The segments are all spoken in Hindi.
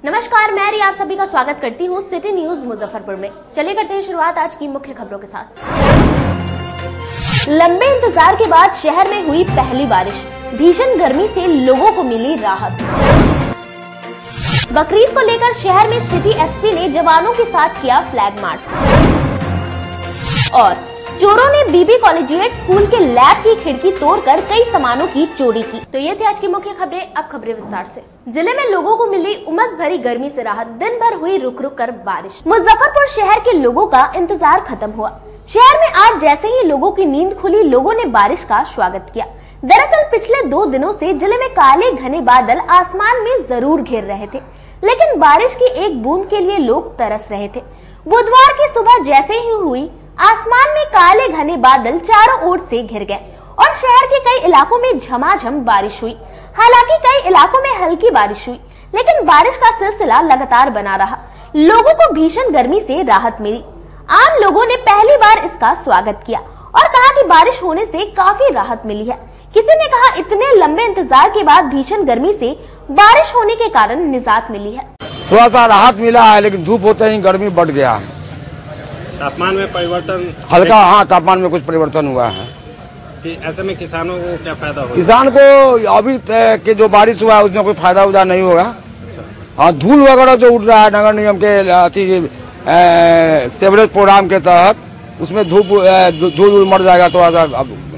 नमस्कार, मैं रिया आप सभी का स्वागत करती हूँ सिटी न्यूज मुजफ्फरपुर में। चलिए करते हैं शुरुआत आज की मुख्य खबरों के साथ। लंबे इंतजार के बाद शहर में हुई पहली बारिश, भीषण गर्मी से लोगों को मिली राहत। बकरीद को लेकर शहर में सिटी एसपी ने जवानों के साथ किया फ्लैग मार्च। और चोरों ने बीबी कॉलेजिएट स्कूल के लैब की खिड़की तोड़कर कई सामानों की चोरी की। तो ये थी आज की मुख्य खबरें। अब खबरें विस्तार से। जिले में लोगों को मिली उमस भरी गर्मी से राहत, दिन भर हुई रुक रुक कर बारिश। मुजफ्फरपुर शहर के लोगों का इंतजार खत्म हुआ। शहर में आज जैसे ही लोगों की नींद खुली, लोगों ने बारिश का स्वागत किया। दरअसल पिछले 2 दिनों से जिले में काले घने बादल आसमान में जरूर घिर रहे थे, लेकिन बारिश की एक बूंद के लिए लोग तरस रहे थे। बुधवार की सुबह जैसे ही हुई, आसमान में काले घने बादल चारों ओर से घिर गए और शहर के कई इलाकों में झमाझम बारिश हुई। हालांकि कई इलाकों में हल्की बारिश हुई, लेकिन बारिश का सिलसिला लगातार बना रहा। लोगों को भीषण गर्मी से राहत मिली। आम लोगों ने पहली बार इसका स्वागत किया और कहा कि बारिश होने से काफी राहत मिली है। किसी ने कहा इतने लंबे इंतजार के बाद भीषण गर्मी से बारिश होने के कारण निजात मिली है। थोड़ा सा राहत मिला है, लेकिन धूप होते ही गर्मी बढ़ गया है। तापमान में परिवर्तन हल्का, हाँ, तापमान में कुछ परिवर्तन हुआ है। ऐसे में किसानों को क्या फायदा होगा? किसान को अभी के जो बारिश हुआ है उसमें कोई फायदा उदा नहीं होगा। हाँ, धूल वगैरह जो उड़ रहा है नगर निगम के सेवरेज प्रोग्राम के तहत, उसमें धूल मर जाएगा। थोड़ा सा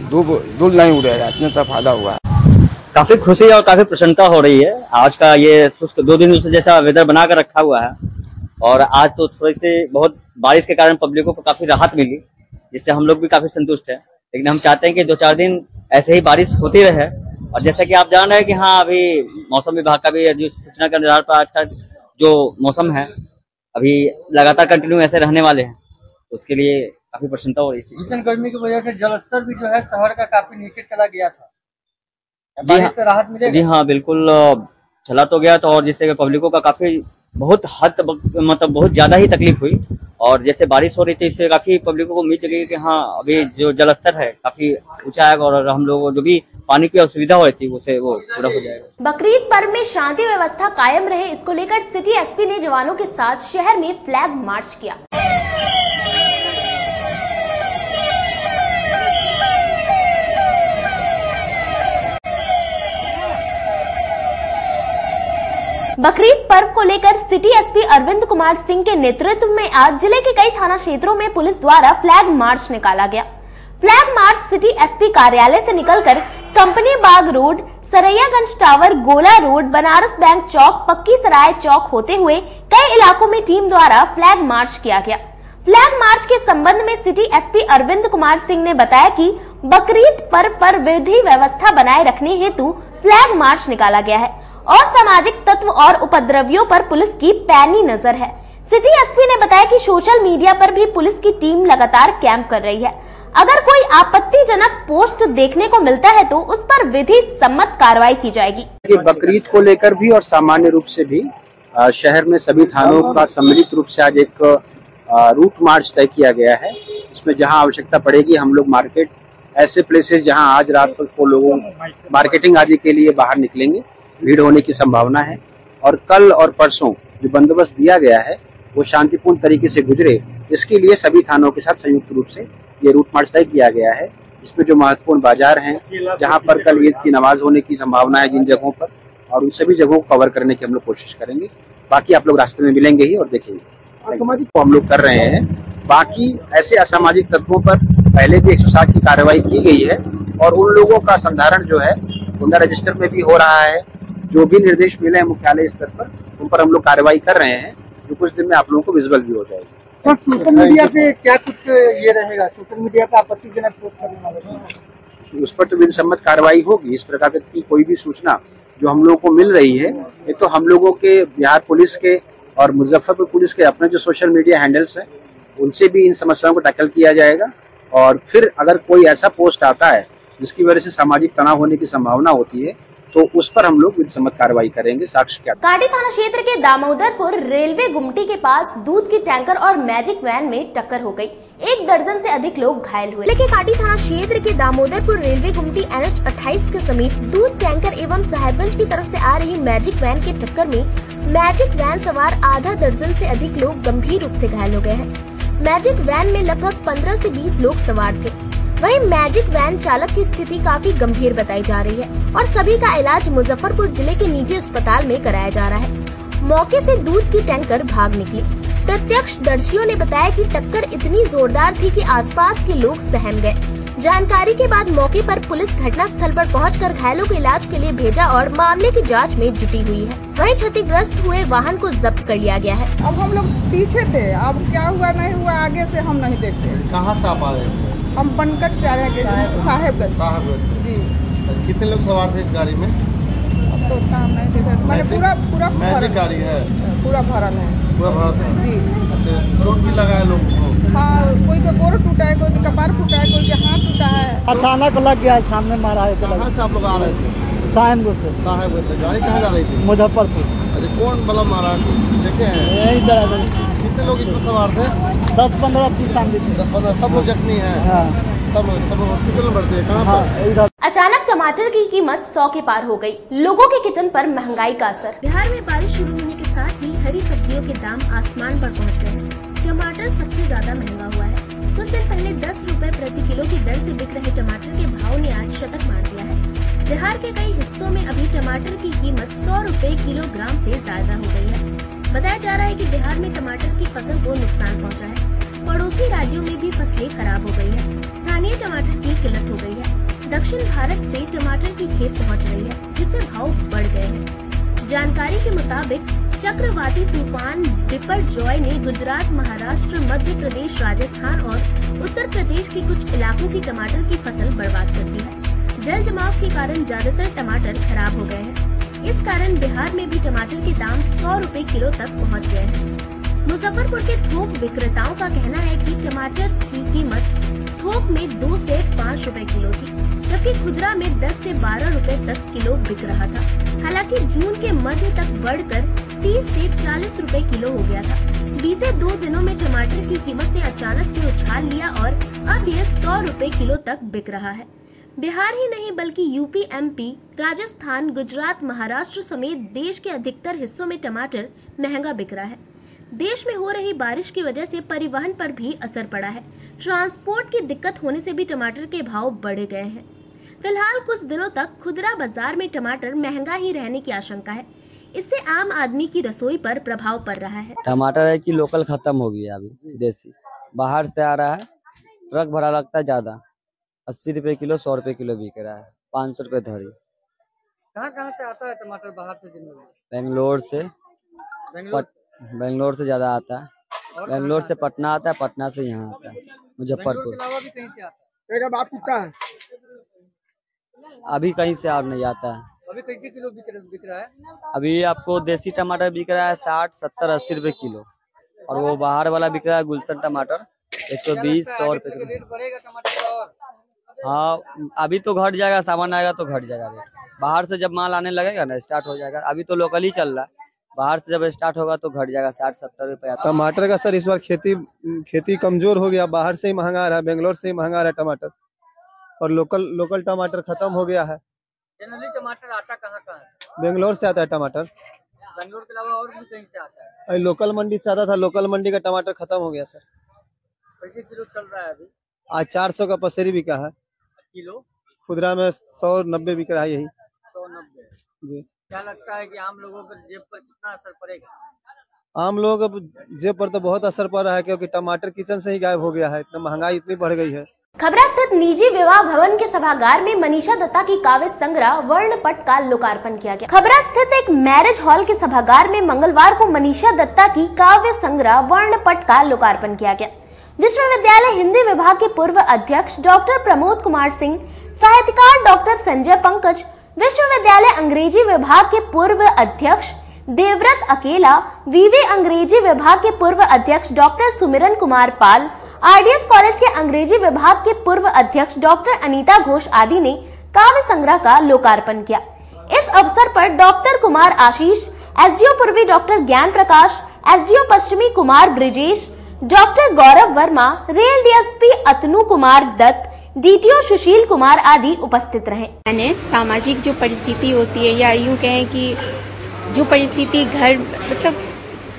धूल नहीं उड़ेगा, इतने तक फायदा हुआ है। काफी खुशी और काफी प्रसन्नता हो रही है। आज का ये शुष्क 2 दिन से जैसा वेदर बना कर रखा हुआ है, और आज तो थोड़ी सी बहुत बारिश के कारण पब्लिकों को काफी राहत मिली, जिससे हम लोग भी काफी संतुष्ट हैं। लेकिन हम चाहते हैं कि 2-4 दिन ऐसे ही बारिश होती रहे। और जैसा कि आप जान रहे हैं कि हाँ, अभी मौसम विभाग का भी जो सूचना के आधार पर आज का जो मौसम है अभी लगातार कंटिन्यू ऐसे रहने वाले हैं, उसके लिए काफी प्रसन्नता हो रही है। भीषण गर्मी की वजह से जलस्तर भी जो है शहर का काफी नीचे चला गया था। बारिश से राहत मिलेगी? जी हाँ, बिल्कुल चला तो गया था, और जिससे पब्लिकों का काफी बहुत हद मतलब बहुत ज्यादा ही तकलीफ हुई। और जैसे बारिश हो रही थी, इससे काफी पब्लिकों को उम्मीद जगी कि हाँ, अभी जो जलस्तर है काफी ऊंचा आएगा और हम लोग जो भी पानी की असुविधा हो रही थी उसे वो पूरा हो जाएगा। बकरीद पर्व में शांति व्यवस्था कायम रहे, इसको लेकर सिटी एसपी ने जवानों के साथ शहर में फ्लैग मार्च किया। बकरीद पर्व को लेकर सिटी एसपी अरविंद कुमार सिंह के नेतृत्व में आज जिले के कई थाना क्षेत्रों में पुलिस द्वारा फ्लैग मार्च निकाला गया। फ्लैग मार्च सिटी एसपी कार्यालय से निकलकर कंपनी बाग रोड, सरैयागंज टावर, गोला रोड, बनारस बैंक चौक, पक्की सराय चौक होते हुए कई इलाकों में टीम द्वारा फ्लैग मार्च किया गया। फ्लैग मार्च के संबंध में सिटी एसपी अरविंद कुमार सिंह ने बताया कि बकरीद पर्व पर विधि व्यवस्था बनाए रखने हेतु फ्लैग मार्च निकाला गया है और सामाजिक तत्व और उपद्रवियों पर पुलिस की पैनी नजर है। सिटी एसपी ने बताया कि सोशल मीडिया पर भी पुलिस की टीम लगातार कैंप कर रही है। अगर कोई आपत्तिजनक पोस्ट देखने को मिलता है तो उस पर विधि सम्मत कार्रवाई की जाएगी। बकरीद को लेकर भी और सामान्य रूप से भी शहर में सभी थानों का सम्मिलित रूप से आज एक रूट मार्च तय किया गया है। इसमें जहां आवश्यकता पड़ेगी हम लोग मार्केट, ऐसे प्लेसेस जहां आज रात को लोगों मार्केटिंग आदि के लिए बाहर निकलेंगे, भीड़ होने की संभावना है। और कल और परसों जो बंदोबस्त दिया गया है वो शांतिपूर्ण तरीके से गुजरे, इसके लिए सभी थानों के साथ संयुक्त रूप से ये रूट मार्च तय किया गया है। इसमें जो महत्वपूर्ण बाजार हैं, जहां पर कल ईद की नमाज होने की संभावना है जिन जगहों पर, और उन सभी जगहों को कवर करने की हम लोग कोशिश करेंगे। बाकी आप लोग रास्ते में मिलेंगे ही और देखेंगे। असामाजिक को हम लोग कर रहे हैं। बाकी ऐसे असामाजिक तत्वों पर पहले भी 107 की कार्रवाई की गई है और उन लोगों का संधारण जो है गुंडा रजिस्टर में भी हो रहा है। जो भी निर्देश मिले हैं मुख्यालय स्तर पर, उन पर हम लोग कार्रवाई कर रहे हैं, जो कुछ दिन में आप लोगों को विजुअल भी हो जाएगी। तो सोशल मीडिया पे क्या कुछ ये रहेगा? सोशल मीडिया का आपत्तिजनक पोस्ट करने वाले उस पर तो विधि सम्मत कार्रवाई होगी। इस प्रकार की कोई भी सूचना जो हम लोगों को मिल रही है, ये तो हम लोगों के बिहार पुलिस के और मुजफ्फरपुर पुलिस के अपने जो सोशल मीडिया हैंडल्स हैं, उनसे भी इन समस्याओं को टैकल किया जाएगा। और फिर अगर कोई ऐसा पोस्ट आता है जिसकी वजह से सामाजिक तनाव होने की संभावना होती है, तो उस पर हम लोग विधिसम्मत कार्रवाई करेंगे। साक्ष्य क्या? काटी थाना क्षेत्र के दामोदरपुर रेलवे गुमटी के पास दूध की टैंकर और मैजिक वैन में टक्कर हो गई। 1 दर्जन से अधिक लोग घायल हुए। लेकिन काटी थाना क्षेत्र के दामोदरपुर रेलवे गुमटी NH 28 के समीप दूध टैंकर एवं साहेबगंज की तरफ से आ रही मैजिक वैन के टक्कर में मैजिक वैन सवार आधा दर्जन से अधिक लोग गंभीर रूप से घायल हो गए हैं। मैजिक वैन में लगभग 15 से 20 लोग सवार थे। वहीं मैजिक वैन चालक की स्थिति काफी गंभीर बताई जा रही है और सभी का इलाज मुजफ्फरपुर जिले के निजी अस्पताल में कराया जा रहा है। मौके से दूध की टैंकर भाग निकली। प्रत्यक्षदर्शियों ने बताया कि टक्कर इतनी जोरदार थी कि आसपास के लोग सहम गए। जानकारी के बाद मौके पर पुलिस घटनास्थल पर पहुंचकर घायलों को इलाज के लिए भेजा और मामले की जांच में जुटी हुई है। वहीं क्षतिग्रस्त हुए वाहन को जब्त कर लिया गया है। अब हम लोग पीछे थे, अब क्या हुआ नहीं हुआ आगे से हम नहीं देखते। कहाँ से आप आ रहे थे? हम बनकट से आ रहे हैं, साहेबगंज जी। कितने लोग सवार थे इस गाड़ी में? अब तो उतना हम नहीं देखे, मैंने पूरा मैजिक गाड़ी है, पूरा भरल है, पूरा भरल है जी। अच्छा, चोट भी लगा है लोग को? हाँ, कोई का गोड़ टूटा है, कोई का कपार फूटा है, कोई का हाथ टूटा है। अचानक लग गया, सामने मारा है। कहाँ से आप लोग आ रहे थे? साहेबगंज से। साहेबगंज से। गाड़ी कहाँ जा रही थी? मुजफ्फरपुर। अच्छा, कौन बला मारा देखे हैं? यही तरह कितने लोग इसमें सवार थे? 10-15 30 आदमी थे। 10-15 सब लोग जख्मी हैं? हाँ। सब हॉस्पिटल में भर्ती है। कहाँ पर? अचानक टमाटर की कीमत 100 के पार हो गई। लोगों के किचन पर महंगाई का असर। बिहार में बारिश शुरू होने के साथ ही हरी सब्जियों के दाम आसमान पर पहुंच गए हैं। टमाटर सबसे ज्यादा महंगा हुआ है। कुछ दिन पहले 10 रुपए प्रति किलो की दर से बिक रहे टमाटर के भाव ने आज शतक मार दिया है। बिहार के कई हिस्सों में अभी टमाटर की कीमत 100 रुपए किलोग्राम से ज्यादा हो गई है। बताया जा रहा है कि बिहार में टमाटर की फसल को नुकसान पहुंचा है। पड़ोसी राज्यों में भी फसलें खराब हो गई है। स्थानीय टमाटर की किल्लत हो गई है। दक्षिण भारत से टमाटर की खेप पहुंच रही है, जिससे भाव बढ़ गए हैं। जानकारी के मुताबिक चक्रवाती तूफान बिपरजॉय ने गुजरात, महाराष्ट्र, मध्य प्रदेश, राजस्थान और उत्तर प्रदेश के कुछ इलाकों की टमाटर की फसल बर्बाद कर दी है। जल जमाव के कारण ज्यादातर टमाटर खराब हो गए हैं। इस कारण बिहार में भी टमाटर के दाम 100 रुपए किलो तक पहुंच गए हैं। मुजफ्फरपुर के थोक विक्रेताओं का कहना है कि टमाटर की कीमत थोक में 2 से 5 रुपए किलो थी, जबकि खुदरा में 10 से 12 रुपए तक किलो बिक रहा था। हालांकि जून के मध्य तक बढ़कर 30 से 40 रुपए किलो हो गया था। बीते 2 दिनों में टमाटर की कीमत ने अचानक से उछाल लिया और अब यह 100 रुपए किलो तक बिक रहा है। बिहार ही नहीं बल्कि यूपी, एमपी, राजस्थान, गुजरात, महाराष्ट्र समेत देश के अधिकतर हिस्सों में टमाटर महंगा बिक रहा है। देश में हो रही बारिश की वजह से परिवहन पर भी असर पड़ा है। ट्रांसपोर्ट की दिक्कत होने से भी टमाटर के भाव बढ़ गए हैं। फिलहाल कुछ दिनों तक खुदरा बाजार में टमाटर महंगा ही रहने की आशंका है। इससे आम आदमी की रसोई पर प्रभाव पड़ रहा है। टमाटर है कि लोकल खत्म हो गया, अभी देसी बाहर से आ रहा है, ट्रक भरा लगता है ज्यादा, 80 रुपए किलो, 100 रुपए किलो बिक रहा है, 500 रुपए धरी। कहाँ से आता है टमाटर बाहर से? बेंगलोर से ज्यादा आता है। बेंगलोर से पटना आता है, पटना से यहाँ आता है मुजफ्फरपुर। कहीं से आता है? अभी कहीं से और नहीं आता है। अभी कैसे किलो बिक रहा है? अभी आपको देसी टमाटर बिक रहा है 60, 70, 80 रुपए किलो, और वो बाहर वाला बिक रहा है गुलशन टमाटर 120, 100 रुपए किलो। रेट बढ़ेगा टमाटर का? और हाँ, अभी तो घट जाएगा, सामान आएगा तो घट जाएगा रेट। बाहर से जब माल आने लगेगा ना, स्टार्ट हो जाएगा। अभी तो लोकल ही चल रहा है, बाहर से जब स्टार्ट होगा तो घट जाएगा, 60-70 रुपए। टमाटर का सर इस बार खेती कमजोर हो गया, बाहर से ही महंगा आ रहा है, बेंगलोर से ही महंगा आ रहा है टमाटर, और लोकल टमाटर खत्म हो गया है। जनरली टमाटर आता कहाँ है? बेंगलोर से आता है टमाटर। बेंगलोर के अलावा और भी कहीं से आता है? लोकल मंडी से आता था, लोकल मंडी का टमाटर खत्म हो गया सर। कैसे किलो चल रहा है अभी? आज 400 का पसेरी बिका है किलो, खुदरा में 190 बिक रहा है। यही 190 जी। क्या लगता है कि आम लोगों पर जेब पर कितना असर पड़ेगा? आम लोगों के जेब पर तो बहुत असर पड़ रहा है, क्योंकि टमाटर किचन से ही गायब हो गया है, इतना महंगाई इतनी बढ़ गई है। खबरा स्थित निजी विवाह भवन के सभागार में मनीषा दत्ता की काव्य संग्रह वर्णपट का लोकार्पण किया गया। खबरा स्थित एक मैरिज हॉल के सभागार में मंगलवार को मनीषा दत्ता की काव्य संग्रह वर्णपट का लोकार्पण किया गया। विश्वविद्यालय हिंदी विभाग के पूर्व अध्यक्ष डॉक्टर प्रमोद कुमार सिंह, साहित्यकार डॉक्टर संजय पंकज, विश्वविद्यालय अंग्रेजी विभाग के पूर्व अध्यक्ष देवव्रत अकेला, वीवी अंग्रेजी विभाग के पूर्व अध्यक्ष डॉक्टर सुमिरन कुमार पाल, आरडीएस कॉलेज के अंग्रेजी विभाग के पूर्व अध्यक्ष डॉक्टर अनीता घोष आदि ने काव्य संग्रह का लोकार्पण किया। इस अवसर पर डॉक्टर कुमार आशीष, एसडीओ पूर्वी डॉक्टर ज्ञान प्रकाश, एसडीओ पश्चिमी कुमार ब्रिजेश, डॉक्टर गौरव वर्मा, रेल डीएसपी अतनु कुमार दत्त, डीटीओ सुशील कुमार आदि उपस्थित रहे। सामाजिक जो परिस्थिति होती है, या यूं कहें कि जो परिस्थिति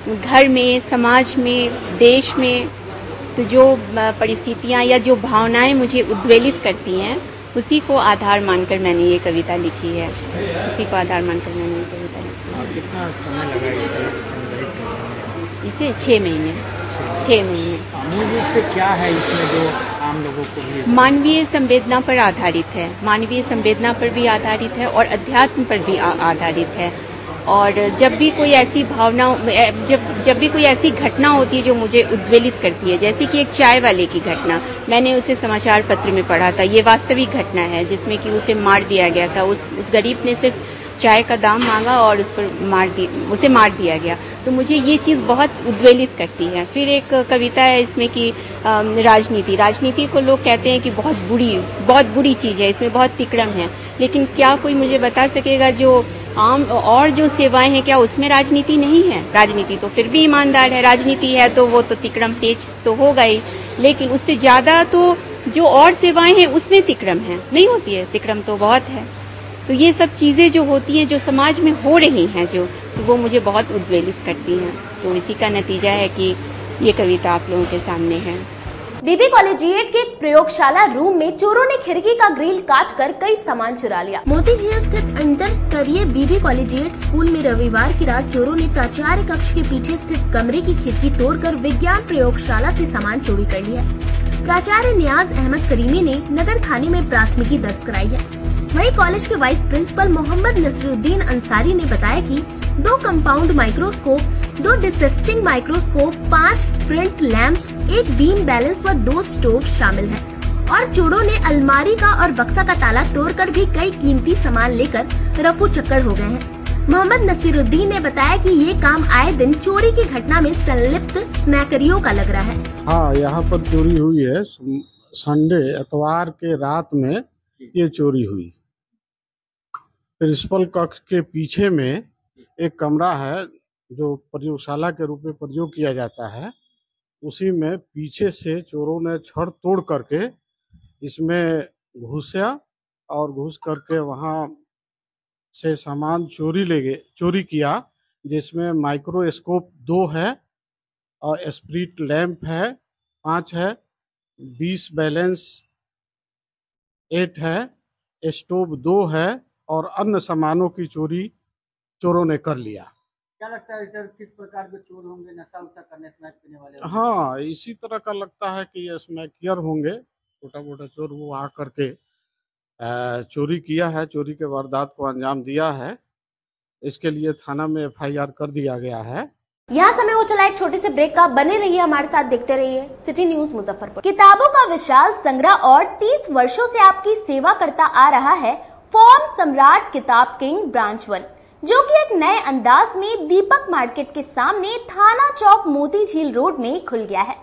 घर में, समाज में, देश में, तो जो परिस्थितियाँ या जो भावनाएं मुझे उद्वेलित करती हैं, उसी को आधार मानकर मैंने ये कविता लिखी है। उसी को आधार मानकर मैंने ये कविता लिखी है। कितना समय लगा इसे संग्रहित करने में? इसे 6 महीने। 6 महीने। मूल रूप से क्या है इसमें जो आम लोगों को भी? मानवीय संवेदना पर आधारित है। मानवीय संवेदना पर भी आधारित है और अध्यात्म पर भी आधारित है। और जब भी कोई ऐसी भावना, जब भी कोई ऐसी घटना होती है जो मुझे उद्वेलित करती है, जैसे कि एक चाय वाले की घटना, मैंने उसे समाचार पत्र में पढ़ा था। ये वास्तविक घटना है जिसमें कि उसे मार दिया गया था। उस गरीब ने सिर्फ चाय का दाम मांगा और उसे मार दिया गया। तो मुझे ये चीज़ बहुत उद्वेलित करती है। फिर एक कविता है इसमें कि राजनीति को लोग कहते हैं कि बहुत बुरी चीज़ है, इसमें बहुत तिक्रम है। लेकिन क्या कोई मुझे बता सकेगा जो आम और जो सेवाएं हैं, क्या उसमें राजनीति नहीं है? राजनीति तो फिर भी ईमानदार है। राजनीति है तो वो तो तिक्रम पेच तो होगा ही, लेकिन उससे ज़्यादा तो जो और सेवाएं हैं उसमें तिक्रम है, नहीं होती है? तिक्रम तो बहुत है। तो ये सब चीज़ें जो होती हैं, जो समाज में हो रही हैं, तो वो मुझे बहुत उद्वेलित करती हैं। तो इसी का नतीजा है कि ये कविता आप लोगों के सामने है। बीबी कॉलेजिएट के एक प्रयोगशाला रूम में चोरों ने खिड़की का ग्रिल काटकर कई सामान चुरा लिया। मोतीझील स्थित इंटर स्तरीय बीबी कॉलेजिएट स्कूल में रविवार की रात चोरों ने प्राचार्य कक्ष के पीछे स्थित कमरे की खिड़की तोड़कर विज्ञान प्रयोगशाला से सामान चोरी कर लिया। प्राचार्य नियाज अहमद करीमी ने नगर थाने में प्राथमिकी दर्ज कराई है। वहीं कॉलेज के वाइस प्रिंसिपल मोहम्मद नसरुद्दीन अंसारी ने बताया कि 2 compound microscope, 2 dissecting microscope, 5 spirit lamp, 1 beam balance व 2 स्टोव शामिल हैं। और चोरों ने अलमारी का और बक्सा का ताला तोड़कर भी कई कीमती सामान लेकर रफू चक्कर हो गए हैं। मोहम्मद नसीरुद्दीन ने बताया कि ये काम आए दिन चोरी की घटना में संलिप्त स्मैकरियों का लग रहा है। हाँ, यहाँ पर चोरी हुई है। संडे एतवार के रात में ये चोरी हुई। प्रिंसिपल कक्ष के पीछे में एक कमरा है जो प्रयोगशाला के रूप में प्रयोग किया जाता है। उसी में पीछे से चोरों ने छड़ तोड़ करके इसमें घुसा और घुस करके वहां से सामान चोरी किया, जिसमें माइक्रोस्कोप 2 है और स्प्रिट लैंप है 5 है, 20 बैलेंस 8 है, स्टोव 2 है और अन्य सामानों की चोरी चोरों ने कर लिया। क्या लगता है सर, किस प्रकार के चोर होंगे? नशा उशा करने, स्मैक पीने वाले? हाँ, इसी तरह का लगता है कि ये स्मैकियर होंगे। छोटा मोटा चोर वो आ करके चोरी किया है, चोरी के वारदात को अंजाम दिया है। इसके लिए थाना में FIR कर दिया गया है। यहाँ समय हो चला एक छोटे से ब्रेक का। बने रहिए हमारे साथ, देखते रहिए सिटी न्यूज मुजफ्फरपुर। किताबों का विशाल संग्रह और 30 वर्षों से आपकी सेवा करता आ रहा है फॉर्म सम्राट किताब किंग ब्रांच 1, जो कि एक नए अंदाज में दीपक मार्केट के सामने थाना चौक मोतीझील रोड में खुल गया है।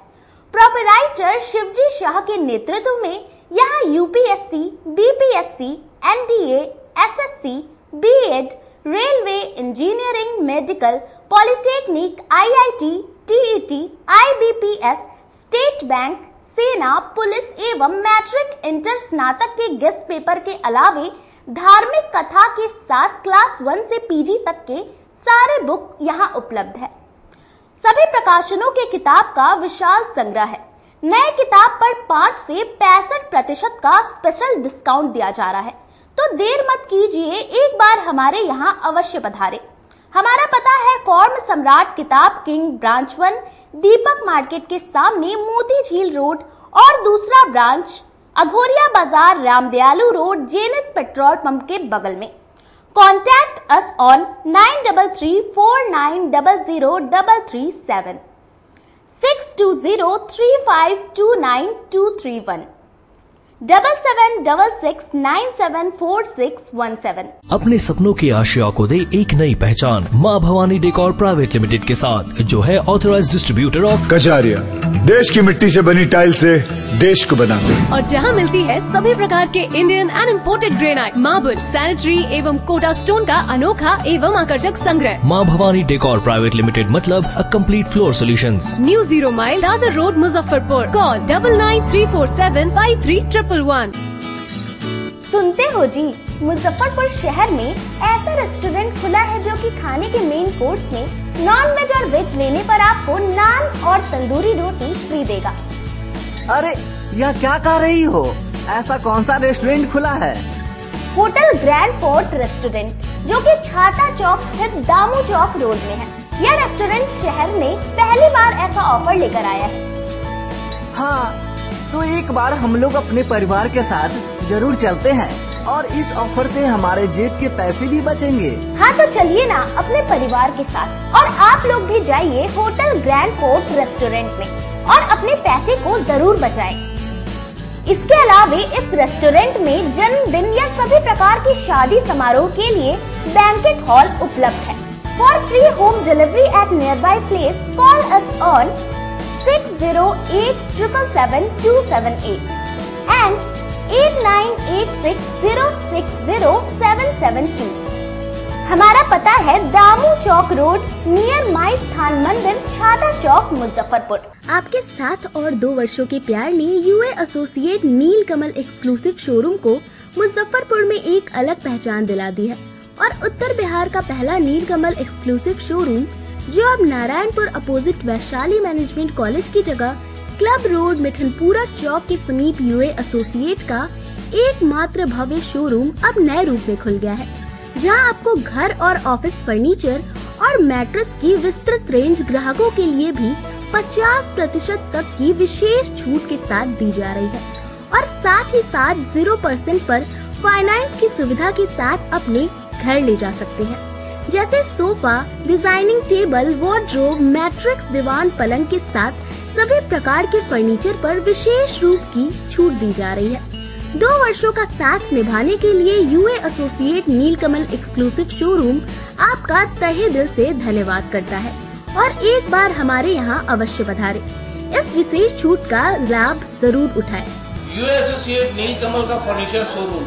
प्रोपराइटर शिवजी शाह के नेतृत्व में यहाँ UPSC, BPSC, NDA, SSC, B.Ed, railway, engineering, medical, polytechnic, IIT, TET, IBPS, state bank, सेना, पुलिस एवं मैट्रिक इंटर स्नातक के गेस्ट पेपर के अलावे धार्मिक कथा के साथ क्लास 1 से PG तक के सारे बुक यहाँ उपलब्ध है। सभी प्रकाशनों के किताब का विशाल संग्रह है। नए किताब पर 5 से 65% का स्पेशल डिस्काउंट दिया जा रहा है, तो देर मत कीजिए, एक बार हमारे यहाँ अवश्य पधारे। हमारा पता है फॉर्म सम्राट किताब किंग ब्रांच 1, दीपक मार्केट के सामने मोतीझील रोड, और दूसरा ब्रांच अघोरिया बाजार Ramdayalu road Jenit petrol pump के बगल में। Contact us on 9334900337 6203529231 7766974617। अपने सपनों की आशिया को दे एक नई पहचान माँ भवानी डेकोर प्राइवेट लिमिटेड के साथ, जो है ऑथराइज्ड डिस्ट्रीब्यूटर ऑफ कजारिया। देश की मिट्टी से बनी टाइल से देश को बनाते हैं, और जहां मिलती है सभी प्रकार के Indian and imported granite, marble, sanitary एवं कोटा स्टोन का अनोखा एवं आकर्षक संग्रह। माँ भवानी डेकोर प्राइवेट लिमिटेड मतलब a complete floor solutions. New 0 mile Dadar road Muzaffarpur. Call 9934753111। सुनते हो जी, मुजफ्फरपुर शहर में ऐसा रेस्टोरेंट खुला है जो कि खाने के मेन कोर्स में नॉन वेज और वेज लेने पर आपको नान और तंदूरी रोटी फ्री देगा। अरे यह क्या कह रही हो? ऐसा कौन सा रेस्टोरेंट खुला है? होटल ग्रैंड फोर्ट रेस्टोरेंट, जो कि छाता चौक स्थित दामू चौक रोड में है। यह रेस्टोरेंट शहर में पहली बार ऐसा ऑफर लेकर आया है। हाँ, तो एक बार हम लोग अपने परिवार के साथ जरूर चलते हैं और इस ऑफर से हमारे जेब के पैसे भी बचेंगे। हाँ तो चलिए ना अपने परिवार के साथ, और आप लोग भी जाइए होटल ग्रैंड फोर्ट रेस्टोरेंट में और अपने पैसे को जरूर बचाएं। इसके अलावा इस रेस्टोरेंट में जन्मदिन या सभी प्रकार की शादी समारोह के लिए बैंकेट हॉल उपलब्ध है। For free home delivery at near by place call us on 6087777278 and 8986060772। हमारा पता है दामू चौक रोड नियर माई स्थान मंदिर, छाता चौक, मुजफ्फरपुर। आपके 7 और 2 वर्षों के प्यार ने यूए एसोसिएट नीलकमल एक्सक्लूसिव शोरूम को मुजफ्फरपुर में एक अलग पहचान दिला दी है और उत्तर बिहार का पहला नीलकमल एक्सक्लूसिव शोरूम, जो अब Narayanpur opposite Vaishali management college की जगह क्लब रोड मिठनपुरा चौक के समीप यूए एसोसिएट का एकमात्र भव्य शोरूम अब नए रूप में खुल गया है, जहां आपको घर और ऑफिस फर्नीचर और मैट्रेस की विस्तृत रेंज ग्राहकों के लिए भी 50% तक की विशेष छूट के साथ दी जा रही है और साथ ही साथ 0% पर फाइनेंस की सुविधा के साथ अपने घर ले जा सकते हैं। जैसे sofa, designing table, wardrobe, mattress, दीवान, पलंग के साथ सभी प्रकार के फर्नीचर पर विशेष रूप की छूट दी जा रही है। 2 वर्षों का साथ निभाने के लिए यूए एसोसिएट नीलकमल एक्सक्लूसिव शोरूम आपका तहे दिल से धन्यवाद करता है और एक बार हमारे यहाँ अवश्य पधारें। इस विशेष छूट का लाभ जरूर उठाएं। यूए एसोसिएट नीलकमल का फर्नीचर शोरूम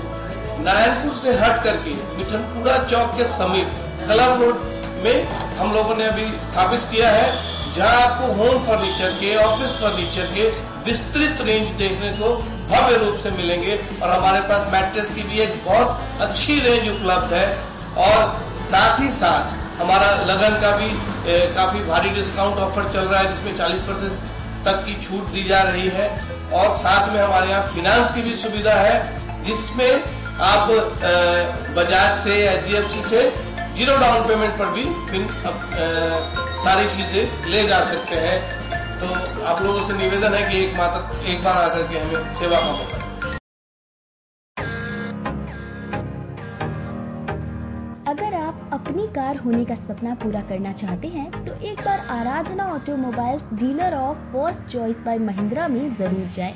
नारायणपुर से हट करके मिठनपुरा चौक के समीप क्लब रोड में हम लोगों ने अभी स्थापित किया है, जहां आपको होम फर्नीचर के, ऑफिस फर्नीचर के विस्तृत रेंज देखने को भव्य रूप से मिलेंगे और हमारे पास मैट्रेस की भी एक बहुत अच्छी रेंज उपलब्ध है और साथ ही साथ हमारा लगन का भी काफी भारी डिस्काउंट ऑफर चल रहा है, जिसमें 40% तक की छूट दी जा रही है और साथ में हमारे यहाँ फाइनेंस की भी सुविधा है, जिसमें आप बजाज से, एचडीएफसी से 0 डाउन पेमेंट पर भी सारी चीजें ले जा सकते हैं। तो आप लोगों से निवेदन है कि एक बार आकर के हमें सेवा का मौका दें। अगर आप अपनी कार होने का सपना पूरा करना चाहते हैं तो एक बार Aradhana automobiles dealer of first choice by Mahindra में जरूर जाएं।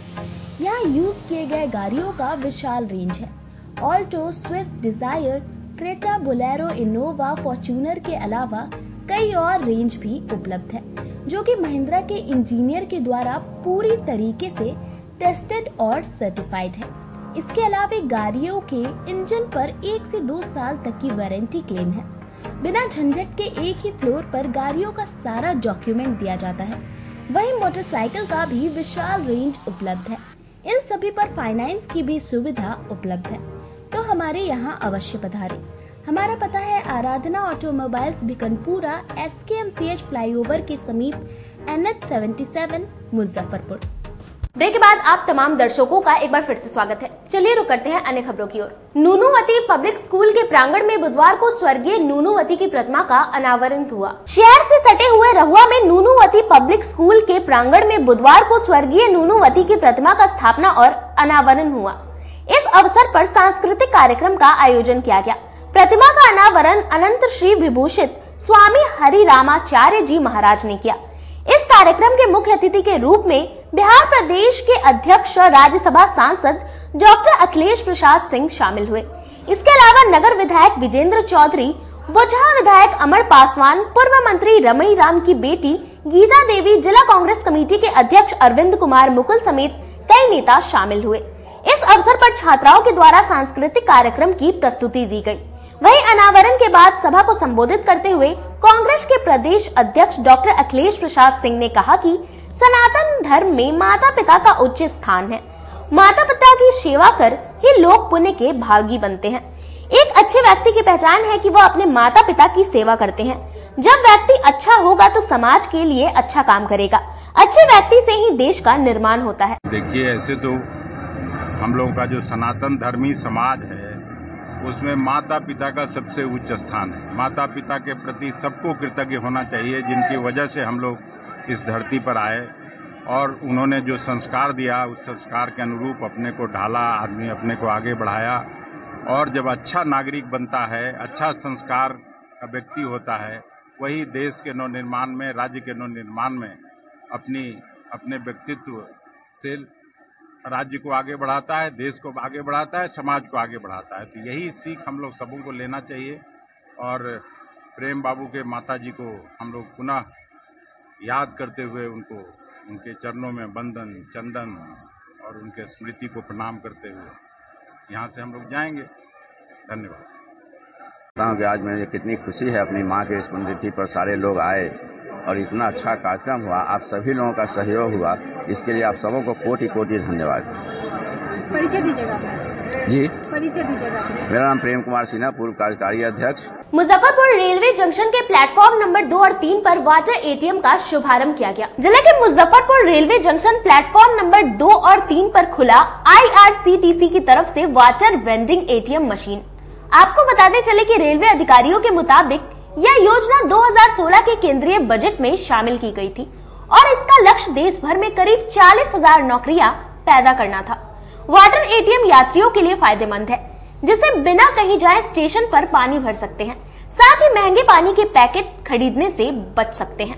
यहाँ यूज किए गए गाड़ियों का विशाल रेंज है। Alto, Swift, Dzire, Creta, Bolero, Innova, Fortuner के अलावा कई और रेंज भी उपलब्ध है, जो कि महिंद्रा के इंजीनियर के द्वारा पूरी तरीके से टेस्टेड और सर्टिफाइड है। इसके अलावा गाड़ियों के इंजन पर 1 से 2 साल तक की वारंटी क्लेम है। बिना झंझट के एक ही फ्लोर पर गाड़ियों का सारा डॉक्यूमेंट दिया जाता है। वहीं मोटरसाइकिल का भी विशाल रेंज उपलब्ध है। इन सभी पर फाइनेंस की भी सुविधा उपलब्ध है, तो हमारे यहाँ अवश्य पधारें। हमारा पता है आराधना ऑटोमोबाइल्स भिकनपुरा, SKMCH फ्लाईओवर के समीप, NH77, मुजफ्फरपुर। ब्रेक के बाद आप तमाम दर्शकों का एक बार फिर से स्वागत है। चलिए रुक करते हैं अन्य खबरों की ओर। नूनूवती पब्लिक स्कूल के प्रांगण में बुधवार को स्वर्गीय नूनूवती की प्रतिमा का अनावरण हुआ। शहर से सटे हुए रहुआ में नूनूवती पब्लिक स्कूल के प्रांगण में बुधवार को स्वर्गीय नूनूवती की प्रतिमा का स्थापना और अनावरण हुआ। इस अवसर पर सांस्कृतिक कार्यक्रम का आयोजन किया गया। प्रतिमा का अनावरण अनंत श्री विभूषित स्वामी हरि रामाचार्य जी महाराज ने किया। इस कार्यक्रम के मुख्य अतिथि के रूप में बिहार प्रदेश के अध्यक्ष राज्यसभा सांसद डॉक्टर अखिलेश प्रसाद सिंह शामिल हुए। इसके अलावा नगर विधायक विजेंद्र चौधरी, बोचहा विधायक अमर पासवान, पूर्व मंत्री रमई राम की बेटी गीता देवी, जिला कांग्रेस कमेटी के अध्यक्ष अरविंद कुमार मुकुल समेत कई नेता शामिल हुए। इस अवसर पर छात्राओं के द्वारा सांस्कृतिक कार्यक्रम की प्रस्तुति दी गई। वहीं अनावरण के बाद सभा को संबोधित करते हुए कांग्रेस के प्रदेश अध्यक्ष डॉक्टर अखिलेश प्रसाद सिंह ने कहा कि सनातन धर्म में माता पिता का उच्च स्थान है। माता पिता की सेवा कर ही लोग पुण्य के भागी बनते हैं। एक अच्छे व्यक्ति की पहचान है कि वह अपने माता पिता की सेवा करते हैं। जब व्यक्ति अच्छा होगा तो समाज के लिए अच्छा काम करेगा। अच्छे व्यक्ति से ही देश का निर्माण होता है। देखिए, ऐसे तो हम लोगों का जो सनातन धर्मी समाज है उसमें माता पिता का सबसे उच्च स्थान है। माता पिता के प्रति सबको कृतज्ञ होना चाहिए, जिनकी वजह से हम लोग इस धरती पर आए और उन्होंने जो संस्कार दिया उस संस्कार के अनुरूप अपने को ढाला, आदमी अपने को आगे बढ़ाया। और जब अच्छा नागरिक बनता है, अच्छा संस्कार का व्यक्ति होता है, वही देश के नवनिर्माण में, राज्य के नवनिर्माण में अपने व्यक्तित्व से राज्य को आगे बढ़ाता है, देश को आगे बढ़ाता है, समाज को आगे बढ़ाता है। तो यही सीख हम लोग सबों को लेना चाहिए। और प्रेम बाबू के माता जी को हम लोग पुनः याद करते हुए उनके चरणों में वंदन, चंदन और उनके स्मृति को प्रणाम करते हुए यहाँ से हम लोग जाएंगे। धन्यवाद। आज मुझे कितनी खुशी है, अपनी माँ के स्मृति पर सारे लोग आए और इतना अच्छा कार्यक्रम हुआ, आप सभी लोगों का सहयोग हुआ, इसके लिए आप सबों को कोटि कोटि धन्यवाद। परिचय दीजिएगा। जी, परिचय दीजिएगा। मेरा नाम प्रेम कुमार सिन्हा, पूर्व कार्यकारी अध्यक्ष। मुजफ्फरपुर रेलवे जंक्शन के प्लेटफॉर्म नंबर 2 और 3 पर वाटर एटीएम का शुभारंभ किया गया। जिले के Muzaffarpur railway junction platform number 2 और 3 पर खुला IRCTC की तरफ से वाटर वेंडिंग एटीएम मशीन। आपको बताते चले कि रेलवे अधिकारियों के मुताबिक यह योजना 2016 के केंद्रीय बजट में शामिल की गई थी और इसका लक्ष्य देश भर में करीब 40,000 नौकरियां पैदा करना था। वाटर एटीएम यात्रियों के लिए फायदेमंद है, जिसे बिना कहीं जाए स्टेशन पर पानी भर सकते हैं, साथ ही महंगे पानी के पैकेट खरीदने से बच सकते हैं।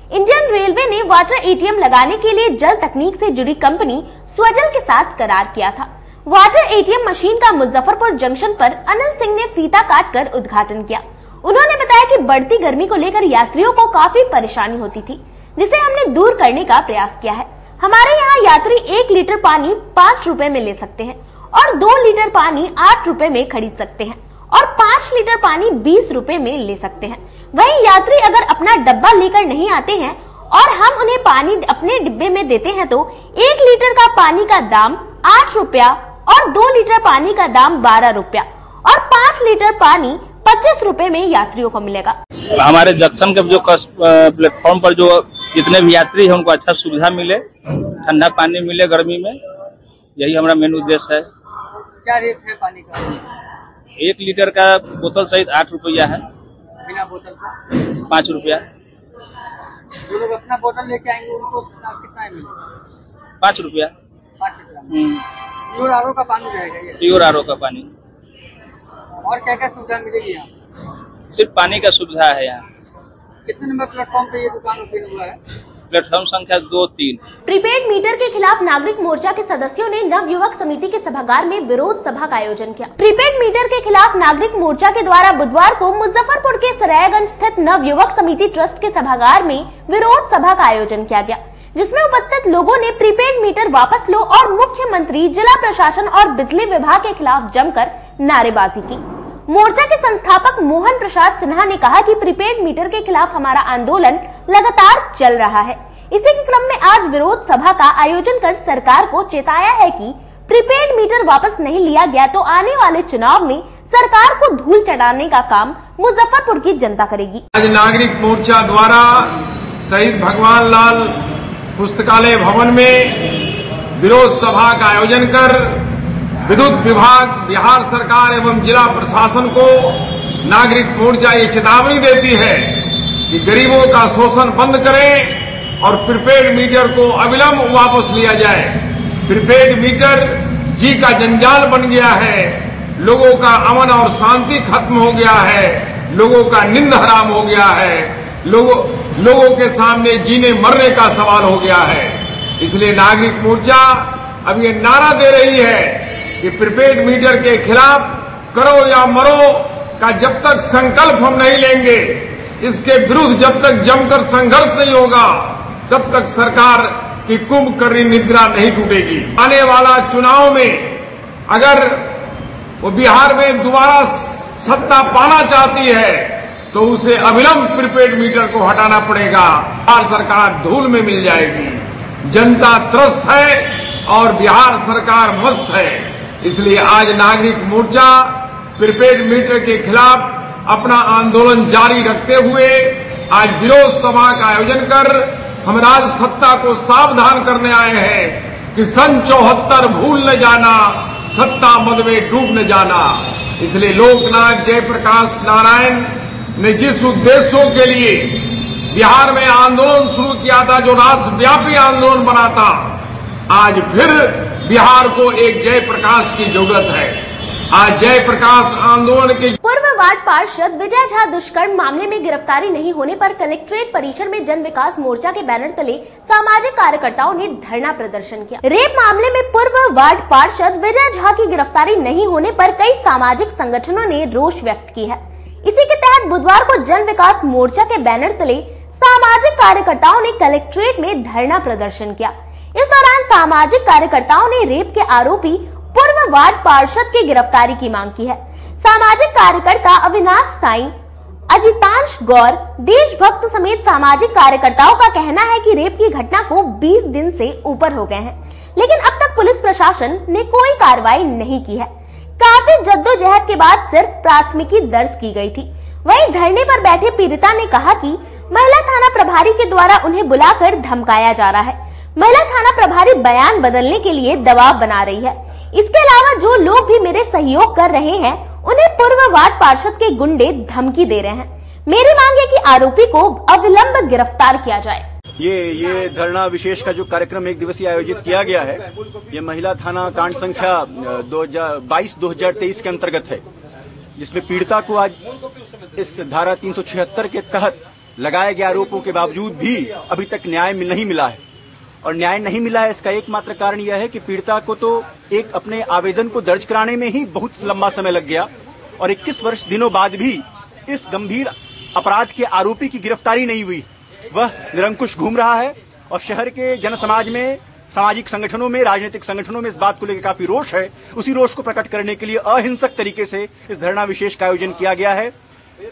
इंडियन रेलवे ने वाटर एटीएम लगाने के लिए जल तकनीक से जुड़ी कंपनी स्वजल के साथ करार किया था। वाटर एटीएम मशीन का मुजफ्फरपुर जंक्शन पर अनिल सिंह ने फीता काटकर उद्घाटन किया। उन्होंने बताया कि बढ़ती गर्मी को लेकर यात्रियों को काफी परेशानी होती थी, जिसे हमने दूर करने का प्रयास किया है। हमारे यहाँ यात्री 1 लीटर पानी 5 रुपए में ले सकते हैं और 2 लीटर पानी 8 रुपए में खरीद सकते हैं और 5 लीटर पानी 20 रुपए में ले सकते हैं। वहीं यात्री अगर अपना डब्बा लेकर नहीं आते हैं और हम उन्हें पानी अपने डिब्बे में देते हैं तो 1 लीटर का पानी का दाम 8 रुपया और 2 लीटर पानी का दाम 12 रुपया और 5 लीटर पानी 25 रुपए में यात्रियों को मिलेगा। हमारे जंक्शन के जो प्लेटफॉर्म पर जो जितने भी यात्री हैं उनको अच्छा सुविधा मिले, ठंडा पानी मिले गर्मी में, यही हमारा मेन उद्देश्य है। क्या रेट है पानी का? 1 लीटर का बोतल सहित 8 रुपया है, बिना बोतल का 5 रुपया। जो लोग अपना बोतल लेके आएंगे उनको कितना मिलेगा? 5 रुपया। 5 रुपया। प्योर आरओ का पानी रहेगा ये? प्योर आरओ का पानी। और क्या क्या सुविधा मिलेगी यहाँ? सिर्फ पानी का सुविधा है यहाँ। कितने नंबर प्लेटफॉर्म पे ये दुकान ओपन हुआ है? प्लेटफॉर्म संख्या 2-3। प्रीपेड मीटर के खिलाफ नागरिक मोर्चा के सदस्यों ने नव युवक समिति के सभागार में विरोध सभा का आयोजन किया। प्रीपेड मीटर के खिलाफ नागरिक मोर्चा के द्वारा बुधवार को मुजफ्फरपुर के सरायगंज स्थित नव युवक समिति ट्रस्ट के सभागार में विरोध सभा का आयोजन किया गया, जिसमें उपस्थित लोगों ने प्रीपेड मीटर वापस लो और मुख्यमंत्री, जिला प्रशासन और बिजली विभाग के खिलाफ जमकर नारेबाजी की। मोर्चा के संस्थापक मोहन प्रसाद सिन्हा ने कहा कि प्रीपेड मीटर के खिलाफ हमारा आंदोलन लगातार चल रहा है। इसी के क्रम में आज विरोध सभा का आयोजन कर सरकार को चेताया है कि प्रीपेड मीटर वापस नहीं लिया गया तो आने वाले चुनाव में सरकार को धूल चढ़ाने का काम मुजफ्फरपुर की जनता करेगी। आज नागरिक मोर्चा द्वारा शहीद भगवान लाल पुस्तकालय भवन में विरोध सभा का आयोजन कर विद्युत विभाग, बिहार सरकार एवं जिला प्रशासन को नागरिक मोर्चा ये चेतावनी देती है कि गरीबों का शोषण बंद करें और प्रीपेड मीटर को अविलंब वापस लिया जाए। प्रीपेड मीटर जी का जंजाल बन गया है, लोगों का अमन और शांति खत्म हो गया है, लोगों का नींद हराम हो गया है, लोगों के सामने जीने मरने का सवाल हो गया है। इसलिए नागरिक मोर्चा अब ये नारा दे रही है कि प्रीपेड मीटर के खिलाफ करो या मरो का जब तक संकल्प हम नहीं लेंगे, इसके विरुद्ध जब तक जमकर संघर्ष नहीं होगा, तब तक सरकार की कुंभकर्णी निद्रा नहीं टूटेगी। आने वाला चुनाव में अगर वो बिहार में दोबारा सत्ता पाना चाहती है तो उसे अविलंब प्रीपेड मीटर को हटाना पड़ेगा। बिहार सरकार धूल में मिल जाएगी। जनता त्रस्त है और बिहार सरकार मस्त है। इसलिए आज नागरिक मोर्चा प्रीपेड मीटर के खिलाफ अपना आंदोलन जारी रखते हुए आज विरोध सभा का आयोजन कर हम राज्य सत्ता को सावधान करने आए हैं कि सन 74 भूल न जाना, सत्ता मद में डूब न जाना। इसलिए लोकनायक जयप्रकाश नारायण ने जिस उद्देश्यों के लिए बिहार में आंदोलन शुरू किया था, जो राष्ट्रव्यापी आंदोलन बना था, आज फिर बिहार को एक जयप्रकाश की जरूरत है। आज जयप्रकाश आंदोलन के पूर्व वार्ड पार्षद विजय झा दुष्कर्म मामले में गिरफ्तारी नहीं होने पर कलेक्ट्रेट परिसर में जन विकास मोर्चा के बैनर तले सामाजिक कार्यकर्ताओं ने धरना प्रदर्शन किया। रेप मामले में पूर्व वार्ड पार्षद विजय झा की गिरफ्तारी नहीं होने पर कई सामाजिक संगठनों ने रोष व्यक्त की है। इसी के तहत बुधवार को जन विकास मोर्चा के बैनर तले सामाजिक कार्यकर्ताओं ने कलेक्ट्रेट में धरना प्रदर्शन किया। इस दौरान सामाजिक कार्यकर्ताओं ने रेप के आरोपी पूर्व वार्ड पार्षद की गिरफ्तारी की मांग की है। सामाजिक कार्यकर्ता अविनाश साई, अजितांश गौर, देशभक्त समेत सामाजिक कार्यकर्ताओं का कहना है कि रेप की घटना को 20 दिन से ऊपर हो गए हैं, लेकिन अब तक पुलिस प्रशासन ने कोई कार्रवाई नहीं की है। काफी जद्दोजहद के बाद सिर्फ प्राथमिकी दर्ज की गई थी। वहीं धरने पर बैठे पीड़िता ने कहा कि महिला थाना प्रभारी के द्वारा उन्हें बुलाकर धमकाया जा रहा है। महिला थाना प्रभारी बयान बदलने के लिए दबाव बना रही है। इसके अलावा जो लोग भी मेरे सहयोग कर रहे हैं, उन्हें पूर्व वार्ड पार्षद के गुंडे धमकी दे रहे हैं। मेरी मांग है कि आरोपी को अविलंब गिरफ्तार किया जाए। ये धरना विशेष का जो कार्यक्रम 1 दिवसीय आयोजित किया गया है, ये महिला थाना कांड संख्या 22/2023 के अंतर्गत है, जिसमें पीड़िता को आज इस धारा 376 के तहत लगाए गए आरोपों के बावजूद भी अभी तक न्याय नहीं मिला है। और न्याय नहीं मिला है, इसका एकमात्र कारण यह है कि पीड़िता को तो एक अपने आवेदन को दर्ज कराने में ही बहुत लंबा समय लग गया और 21 वर्ष दिनों बाद भी इस गंभीर अपराध के आरोपी की गिरफ्तारी नहीं हुई। वह निरंकुश घूम रहा है और शहर के जन समाज में, सामाजिक संगठनों में, राजनीतिक संगठनों में इस बात को लेकर काफी रोष है। उसी रोष को प्रकट करने के लिए अहिंसक तरीके से इस धरना विशेष का आयोजन किया गया है।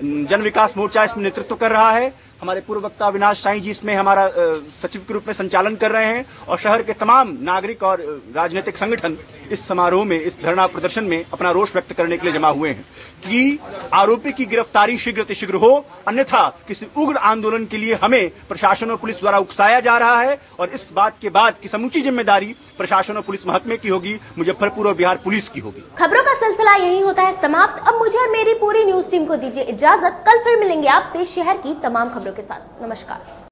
जन विकास मोर्चा इसमें नेतृत्व कर रहा है। हमारे पूर्व वक्ता अविनाश साई जी इसमें हमारा सचिव के रूप में संचालन कर रहे हैं और शहर के तमाम नागरिक और राजनीतिक संगठन इस समारोह में, इस धरना प्रदर्शन में अपना रोष व्यक्त करने के लिए जमा हुए हैं कि आरोपी की गिरफ्तारी शीघ्र से शीघ्र हो, अन्यथा किसी उग्र आंदोलन के लिए हमें प्रशासन और पुलिस द्वारा उकसाया जा रहा है और इस बात के बाद की समूची जिम्मेदारी प्रशासन और पुलिस महकमे की होगी, मुजफ्फरपुर और बिहार पुलिस की होगी। खबरों का सिलसिला यही होता है समाप्त। अब मुझे और मेरी पूरी न्यूज टीम को दीजिए इजाजत। कल फिर मिलेंगे आपसे शहर की तमाम खबरों के साथ। नमस्कार।